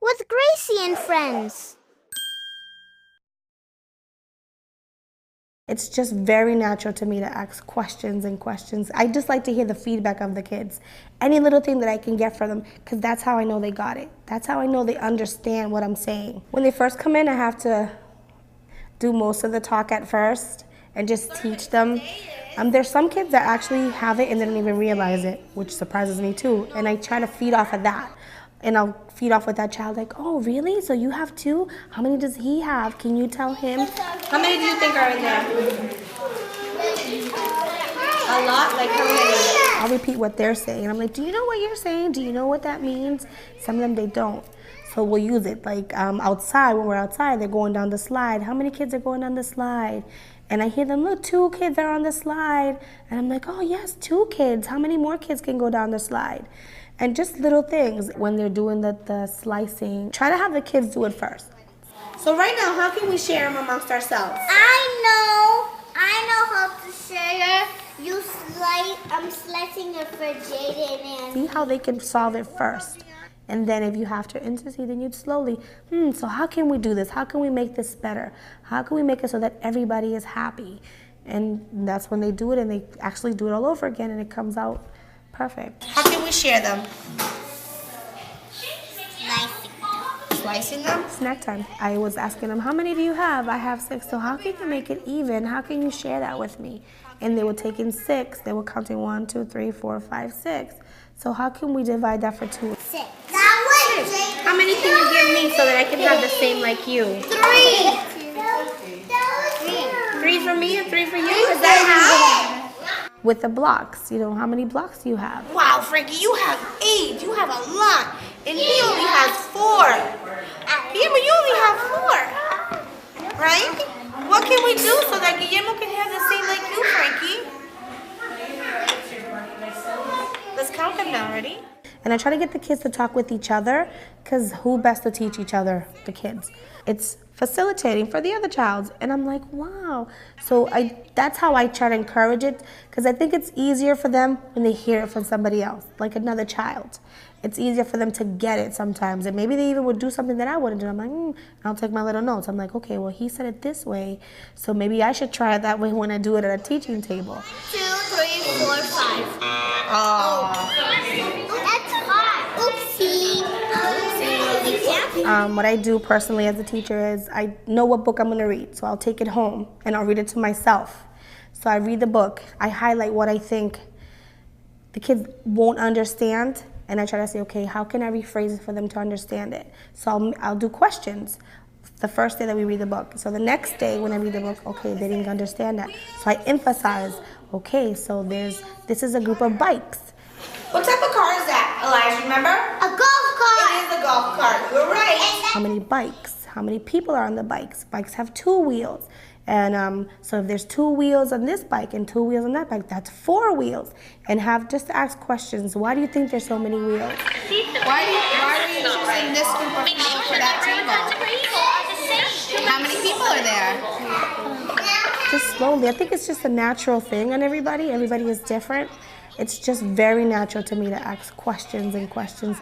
with Gracie and friends. It's just very natural to me to ask questions and questions. I just like to hear the feedback of the kids. Any little thing that I can get from them, because that's how I know they got it. That's how I know they understand what I'm saying. When they first come in, I have to do most of the talk at first and just teach them. There's some kids that actually have it and they don't even realize it, which surprises me too. And I try to feed off of that. And I'll feed off with that child like, oh, really? So you have two? How many does he have? Can you tell him? How many do you think are in there? A lot? Like how many? I'll repeat what they're saying. And I'm like, do you know what you're saying? Do you know what that means? Some of them, they don't. So we'll use it. Like outside, when we're outside, they're going down the slide. How many kids are going down the slide? And I hear them, look, 2 kids are on the slide. And I'm like, oh, yes, 2 kids. How many more kids can go down the slide? And just little things when they're doing the slicing. Try to have the kids do it first. So right now, how can we share them amongst ourselves? I know how to share. I'm slicing it for Jaden and... See how they can solve it first. And then if you have to intercede, then you'd slowly, so how can we do this? How can we make this better? How can we make it so that everybody is happy? And that's when they do it and they actually do it all over again and it comes out perfect. How can we share them? Slicing them? Snack time. I was asking them, how many do you have? I have 6. So how can you make it even? How can you share that with me? And they were taking 6. They were counting 1, 2, 3, 4, 5, 6. So how can we divide that for 2? 6. How many can you give me so that I can have the same like you? 3. 3 for me and 3 for you? Is that how? With the blocks, how many blocks do you have? Wow, Frankie, you have 8. You have a lot. And he only has 4. Guillermo, you only have 4. Right? What can we do so that Guillermo can have the same like you, Frankie? Let's count them now, ready? And I try to get the kids to talk with each other, because who best to teach each other? The kids. It's facilitating for the other child. And I'm like, wow. So that's how I try to encourage it, because I think it's easier for them when they hear it from somebody else, like another child. It's easier for them to get it sometimes. And maybe they even would do something that I wouldn't do. I'm like, I'll take my little notes. I'm like, okay, well, he said it this way, so maybe I should try it that way when I do it at a teaching table. 2, 3, 4, 5. Oh. That's hard. Oopsie. What I do personally as a teacher is I know what book I'm going to read, so I'll take it home and I'll read it to myself. So I read the book, I highlight what I think the kids won't understand, and I try to say, okay, how can I rephrase it for them to understand it? So I'll do questions the first day that we read the book. So the next day when I read the book, okay, they didn't understand that. So I emphasize, okay, so this is a group of bikes. What type of car is that, Elijah, remember? A golf cart. It is a golf cart, you're right. How many bikes? How many people are on the bikes? Bikes have 2 wheels. And so if there's 2 wheels on this bike and 2 wheels on that bike, that's 4 wheels. And have just ask questions. Why do you think there's so many wheels? Why are you choosing this group of people for that table? How many people are there? Just slowly. I think it's just a natural thing on everybody. Everybody is different. It's just very natural to me to ask questions and questions.